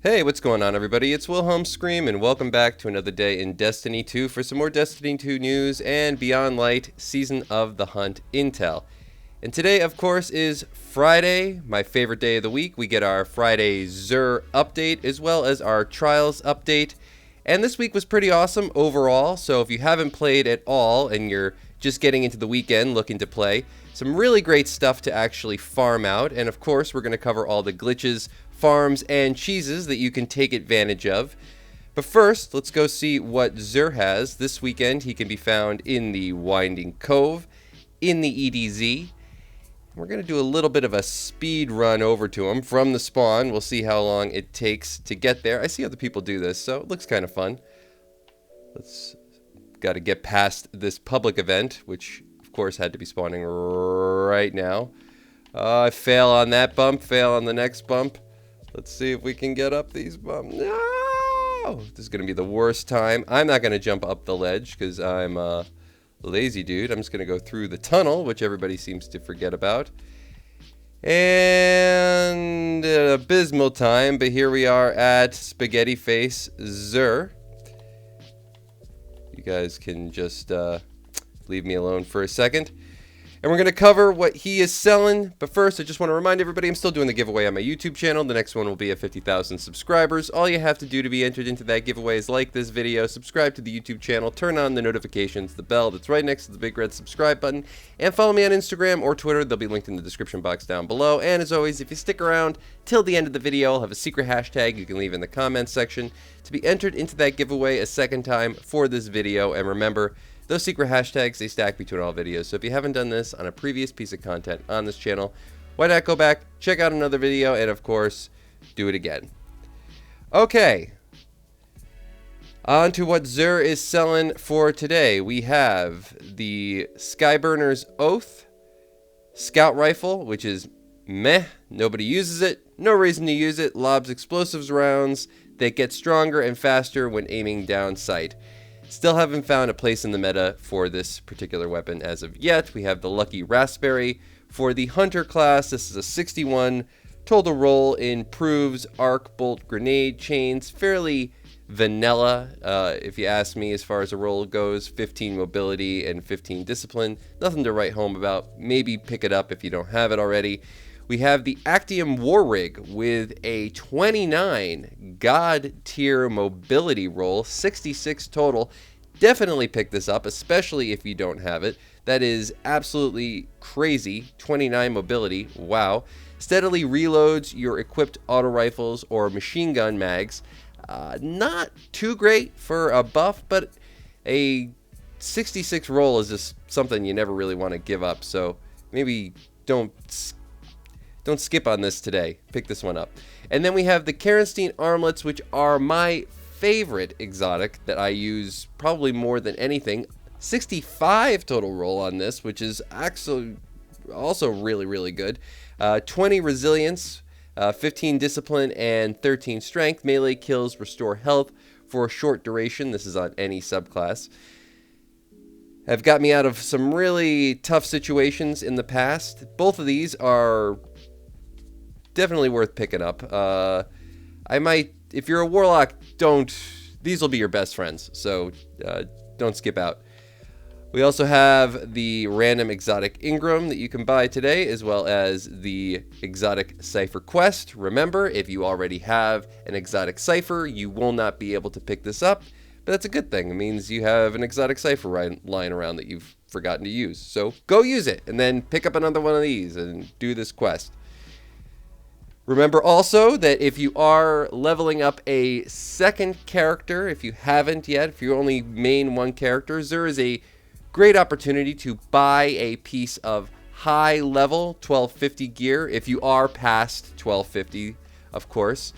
Hey, what's going on, everybody? It's Wilhelm Scream, and welcome back to another day in Destiny 2 for some more Destiny 2 news and Beyond Light Season of the Hunt intel. And today, of course, is Friday, my favorite day of the week. We get our Friday XUR update as well as our Trials update. And this week was pretty awesome overall, so if you haven't played at all and you're just getting into the weekend looking to play, some really great stuff to actually farm out. And of course, we're going to cover all the glitches, farms, and cheeses that you can take advantage of. But first, let's go see what XUR has. This weekend, he can be found in the Winding Cove, in the EDZ. We're going to do a little bit of a speed run over to him from the spawn. We'll see how long it takes to get there. I see other people do this, so it looks kind of fun. Got to get past this public event, which of course had to be spawning right now. I fail on that bump, fail on the next bump. Let's see if we can get up these bumps. No! This is going to be the worst time. I'm not going to jump up the ledge because I'm a lazy dude. I'm just going to go through the tunnel, which everybody seems to forget about. And an abysmal time, but here we are at Spaghetti Face XUR. You guys can just leave me alone for a second. And we're going to cover what he is selling. But first, I just want to remind everybody I'm still doing the giveaway on my YouTube channel. The next one will be at 50,000 subscribers. All you have to do to be entered into that giveaway is like this video, subscribe to the YouTube channel, turn on the notifications, the bell that's right next to the big red subscribe button, and follow me on Instagram or Twitter. They'll be linked in the description box down below. And as always, if you stick around till the end of the video, I'll have a secret hashtag you can leave in the comments section to be entered into that giveaway a second time for this video. And remember, those secret hashtags, they stack between all videos. So if you haven't done this on a previous piece of content on this channel, why not go back, check out another video, and of course, do it again. Okay. On to what XUR is selling for today. We have the Skyburner's Oath Scout Rifle, which is meh. Nobody uses it. No reason to use it. Lobs explosives rounds that get stronger and faster when aiming down sight. Still haven't found a place in the meta for this particular weapon as of yet. We have the Lucky Raspberry for the Hunter class. This is a 61 total roll, improves arc bolt grenade chains. Fairly vanilla, if you ask me, as far as a roll goes. 15 mobility and 15 discipline. Nothing to write home about. Maybe pick it up if you don't have it already. We have the Actium War Rig with a 29 God tier mobility roll, 66 total. Definitely pick this up, especially if you don't have it. That is absolutely crazy. 29 mobility, wow. Steadily reloads your equipped auto rifles or machine gun mags. Not too great for a buff, but a 66 roll is just something you never really want to give up. So maybe don't skip on this today. Pick this one up. And then we have the Kerenstein Armlets, which are my favorite exotic that I use probably more than anything. 65 total roll on this, which is actually also really, really good. 20 resilience, 15 discipline, and 13 strength. Melee kills restore health for a short duration. This is on any subclass. Have got me out of some really tough situations in the past. Both of these are definitely worth picking up. I might, if you're a warlock, these will be your best friends, so don't skip out. We also have the random exotic Ingram that you can buy today, as well as the exotic Cipher quest. Remember, if you already have an exotic Cipher, you will not be able to pick this up, but that's a good thing. It means you have an exotic Cipher lying around that you've forgotten to use. So go use it, and then pick up another one of these and do this quest. Remember also that if you are leveling up a second character, if you haven't yet, if you only main one character, there is a great opportunity to buy a piece of high level 1250 gear if you are past 1250, of course.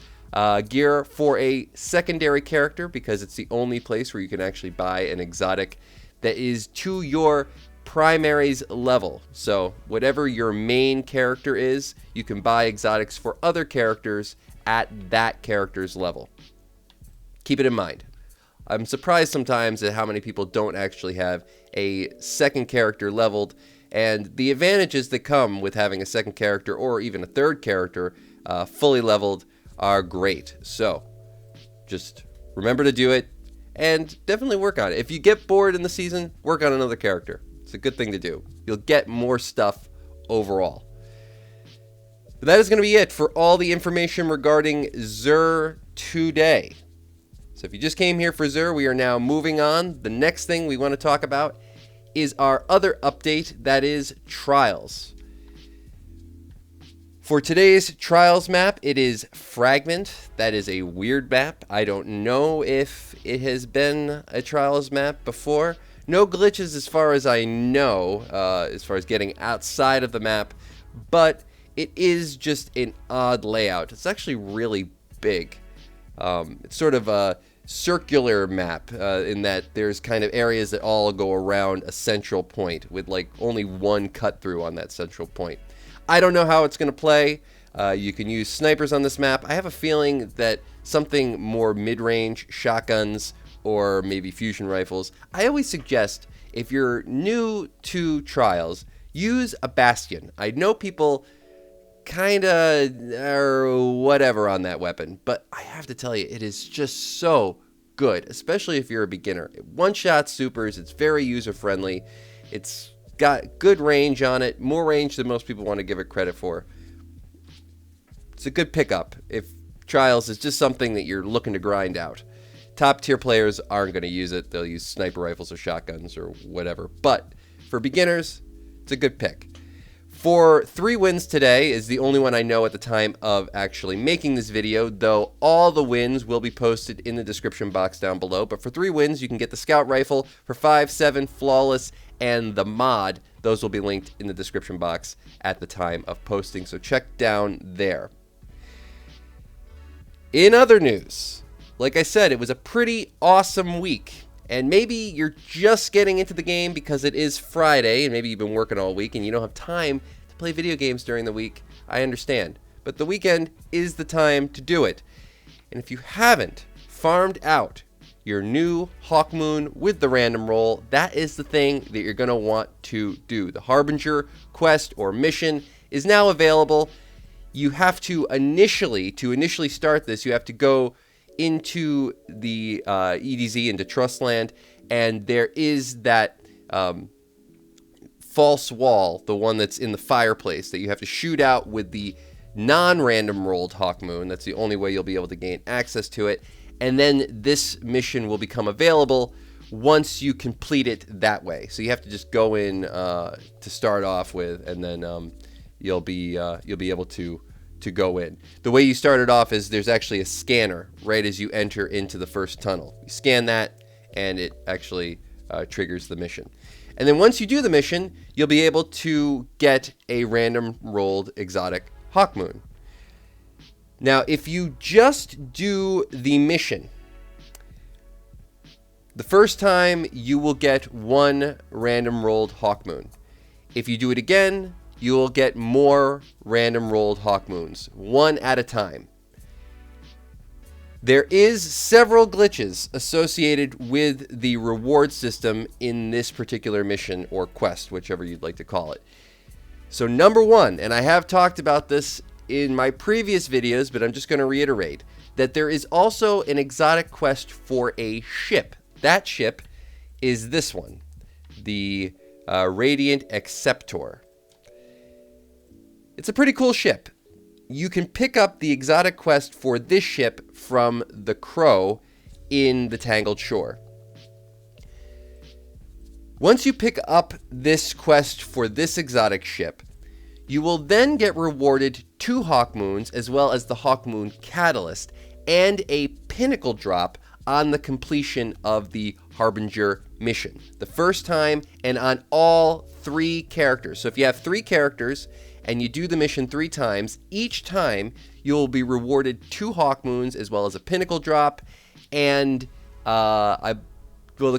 Gear for a secondary character, because it's the only place where you can actually buy an exotic that is to your primary's level. So whatever your main character is, you can buy exotics for other characters at that character's level. Keep it in mind. I'm surprised sometimes at how many people don't actually have a second character leveled, and the advantages that come with having a second character or even a third character fully leveled are great. So just remember to do it and definitely work on it. If you get bored in the season, work on another character. It's a good thing to do. You'll get more stuff overall. But that is going to be it for all the information regarding XUR today. So if you just came here for XUR, we are now moving on. The next thing we want to talk about is our other update, that is Trials. For today's Trials map, it is Fragment. That is a weird map. I don't know if it has been a Trials map before. No glitches as far as I know, as far as getting outside of the map, but it is just an odd layout. It's actually really big. It's sort of a circular map in that there's kind of areas that all go around a central point with like only one cut through on that central point. I don't know how it's going to play. You can use snipers on this map. I have a feeling that something more mid-range, shotguns, or maybe fusion rifles. I always suggest, if you're new to Trials, use a Bastion. I know people kind of or whatever on that weapon, but I have to tell you, it is just so good, especially if you're a beginner. One-shot supers, it's very user-friendly. It's got good range on it, more range than most people want to give it credit for. It's a good pickup if Trials is just something that you're looking to grind out. Top tier players aren't going to use it. They'll use sniper rifles or shotguns or whatever. But for beginners, it's a good pick. For 3 wins today is the only one I know at the time of actually making this video, though all the wins will be posted in the description box down below. But for 3 wins, you can get the scout rifle for 5, 7, flawless, and the mod. Those will be linked in the description box at the time of posting, so check down there. In other news, like I said, it was a pretty awesome week. And maybe you're just getting into the game because it is Friday, and maybe you've been working all week and you don't have time to play video games during the week. I understand. But the weekend is the time to do it. And if you haven't farmed out your new Hawkmoon with the random roll, that is the thing that you're going to want to do. The Harbinger Quest or mission is now available. You have to initially start this, you have to go into the EDZ, into Trustland, and there is that false wall, the one that's in the fireplace, that you have to shoot out with the non-random rolled Hawkmoon. That's the only way you'll be able to gain access to it. And then this mission will become available once you complete it that way. So you have to just go in to start off with, and then you'll be able to go in. The way you start it off is there's actually a scanner right as you enter into the first tunnel. You scan that, and it actually triggers the mission. And then once you do the mission, you'll be able to get a random rolled exotic Hawkmoon. Now, if you just do the mission, the first time you will get 1 random rolled Hawkmoon. If you do it again, you will get more random rolled Hawkmoons, 1 at a time. There is several glitches associated with the reward system in this particular mission or quest, whichever you'd like to call it. So number 1, and I have talked about this in my previous videos, but I'm just going to reiterate, that there is also an exotic quest for a ship. That ship is this one, the Radiant Acceptor. It's a pretty cool ship. You can pick up the exotic quest for this ship from the Crow in the Tangled Shore. Once you pick up this quest for this exotic ship, you will then get rewarded 2 Hawkmoons as well as the Hawkmoon Catalyst and a Pinnacle drop on the completion of the Harbinger mission. The first time and on all 3 characters. So if you have 3 characters and you do the mission 3 times, each time you'll be rewarded 2 Hawkmoons as well as a Pinnacle drop and the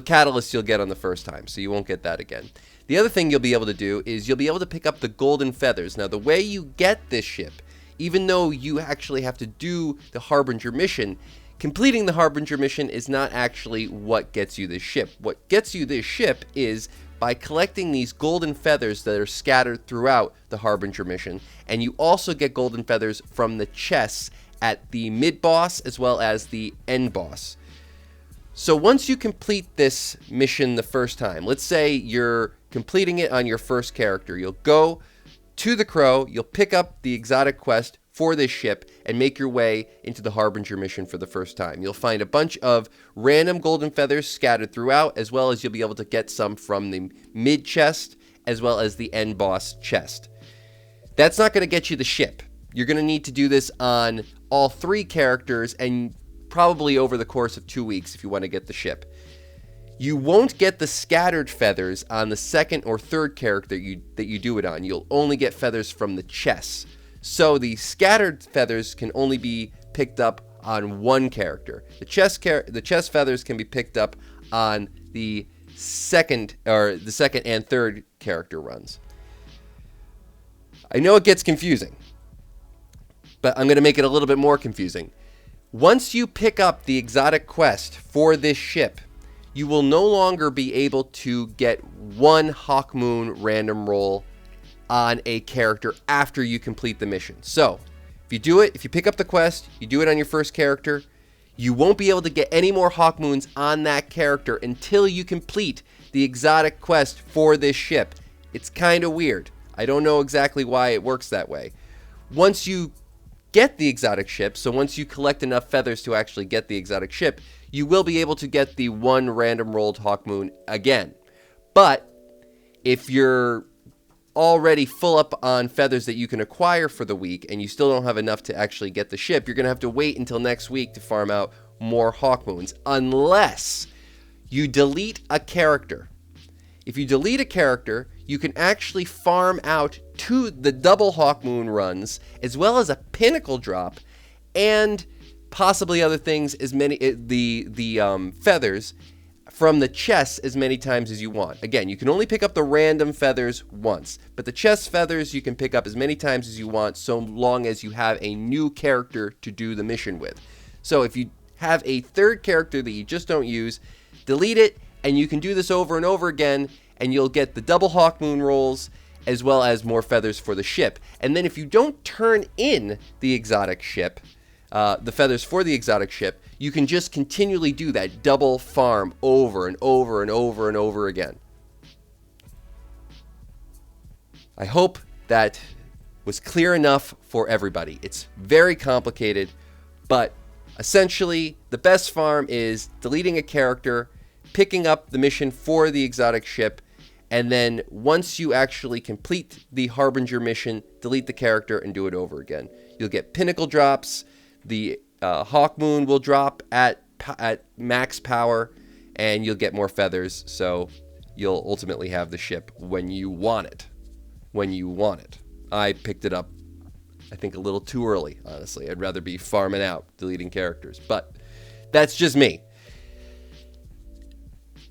Catalyst you'll get on the first time, so you won't get that again. The other thing you'll be able to do is you'll be able to pick up the Golden Feathers. Now, the way you get this ship, even though you actually have to do the Harbinger mission, completing the Harbinger mission is not actually what gets you this ship. What gets you this ship is by collecting these golden feathers that are scattered throughout the Harbinger mission, and you also get golden feathers from the chests at the mid-boss as well as the end boss. So once you complete this mission the first time, let's say you're completing it on your first character, you'll go to the Crow, you'll pick up the exotic quest for this ship and make your way into the Harbinger mission for the first time. You'll find a bunch of random golden feathers scattered throughout, as well as you'll be able to get some from the mid chest as well as the end boss chest. That's not going to get you the ship. You're going to need to do this on all 3 characters and probably over the course of 2 weeks if you want to get the ship. You won't get the scattered feathers on the second or third character that you do it on. You'll only get feathers from the chests. So the scattered feathers can only be picked up on 1 character. The chest feathers can be picked up on the second and third character runs. I know it gets confusing, but I'm going to make it a little bit more confusing. Once you pick up the exotic quest for this ship, you will no longer be able to get 1 Hawkmoon random roll on a character after you complete the mission. So, if you pick up the quest, you do it on your first character, you won't be able to get any more Hawkmoons on that character until you complete the exotic quest for this ship. It's kind of weird. I don't know exactly why it works that way. Once you get the exotic ship, so once you collect enough feathers to actually get the exotic ship, you will be able to get the 1 random rolled Hawkmoon again. But if you're already full up on feathers that you can acquire for the week and you still don't have enough to actually get the ship, you're going to have to wait until next week to farm out more Hawkmoons, unless you delete a character. If you delete a character, you can actually farm out the double Hawkmoon runs, as well as a Pinnacle drop, and possibly other things, as many the feathers from the chest as many times as you want. Again, you can only pick up the random feathers once, but the chest feathers you can pick up as many times as you want, so long as you have a new character to do the mission with. So if you have a third character that you just don't use, delete it, and you can do this over and over again, and you'll get the double Hawkmoon rolls as well as more feathers for the ship. And then if you don't turn in the exotic ship, the feathers for the exotic ship, you can just continually do that double farm over and over and over and over again. I hope that was clear enough for everybody. It's very complicated, but essentially the best farm is deleting a character, picking up the mission for the exotic ship, and then once you actually complete the Harbinger mission, delete the character and do it over again. You'll get Pinnacle drops, the Hawkmoon will drop at max power, and you'll get more feathers, so you'll ultimately have the ship when you want it. I picked it up, I think, a little too early, honestly. I'd rather be farming out, deleting characters, but that's just me.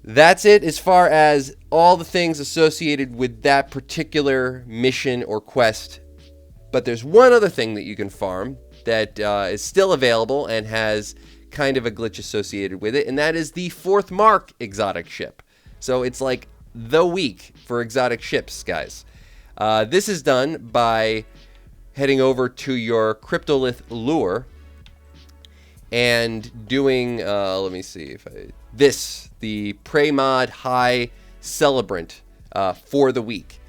That's it as far as all the things associated with that particular mission or quest. But there's one other thing that you can farm that is still available and has kind of a glitch associated with it, and that is the 4th Mark exotic ship. So it's like the week for exotic ships, guys. This is done by heading over to your Cryptolith lure and doing, let me see if the Prey Mod High Celebrant for the week.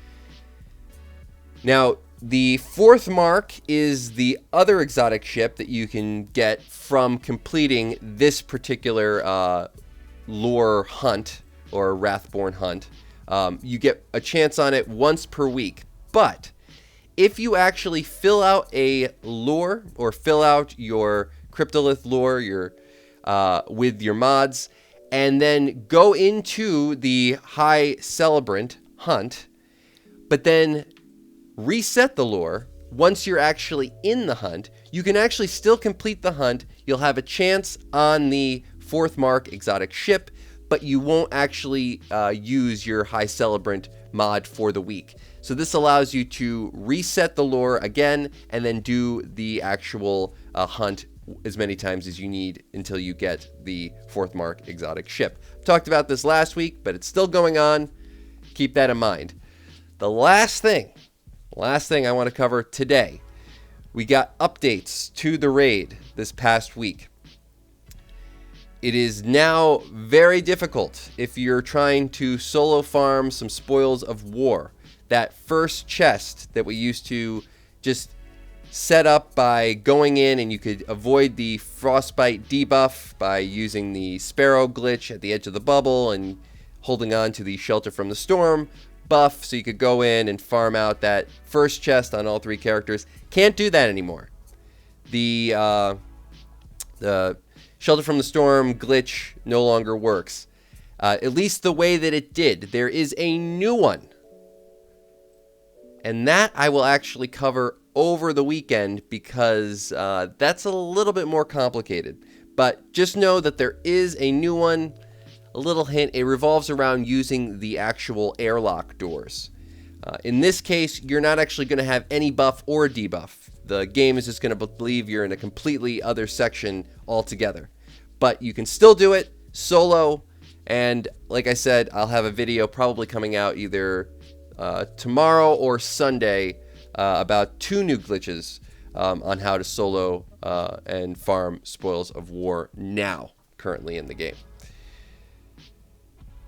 Now, the 4th Mark is the other exotic ship that you can get from completing this particular lure hunt or Wrathborn hunt. You get a chance on it once per week, but if you actually fill out a lure or fill out your Cryptolith lure with your mods, and then go into the High Celebrant hunt, but then reset the lure once you're actually in the hunt, you can actually still complete the hunt. You'll have a chance on the 4th Mark exotic ship, but you won't actually use your High Celebrant mod for the week. So this allows you to reset the lure again and then do the actual hunt as many times as you need until you get the 4th Mark exotic ship. Talked about this last week, but it's still going on. Keep that in mind. The last thing I want to cover today We got updates to the raid this past week. It is now very difficult if you're trying to solo farm some spoils of war. That first chest that we used to just set up by going in, and you could avoid the frostbite debuff by using the sparrow glitch at the edge of the bubble and holding on to the shelter from the storm buff, so you could go in and farm out that first chest on all 3 characters. Can't do that anymore. The Shelter from the Storm glitch no longer works. At least the way that it did. There is a new one. And that I will actually cover over the weekend because that's a little bit more complicated. But just know that there is a new one. A little hint, it revolves around using the actual airlock doors. In this case, you're not actually going to have any buff or debuff. The game is just going to believe you're in a completely other section altogether. But you can still do it solo, and like I said, I'll have a video probably coming out either tomorrow or Sunday about 2 new glitches on how to solo and farm Spoils of War now, currently in the game.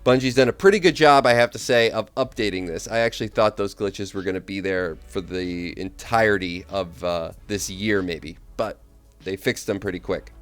Bungie's done a pretty good job, I have to say, of updating this. I actually thought those glitches were going to be there for the entirety of this year, maybe. But they fixed them pretty quick.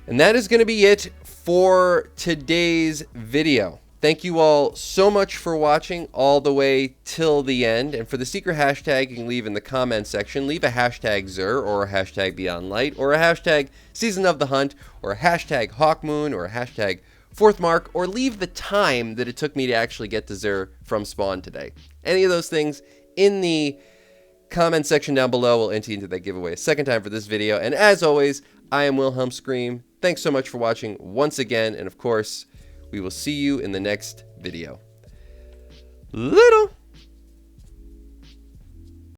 And that is going to be it for today's video. Thank you all so much for watching all the way till the end. And for the secret hashtag, you can leave in the comments section. Leave a hashtag XUR or a hashtag BeyondLight or a hashtag Season of the Hunt or a hashtag Hawkmoon or a hashtag Fourth Mark, or leave the time that it took me to actually get to XUR from spawn today. Any of those things in the comment section down below will enter you into that giveaway a second time for this video. And as always, I am Wilhelm Scream. Thanks so much for watching once again. And of course, we will see you in the next video. Little.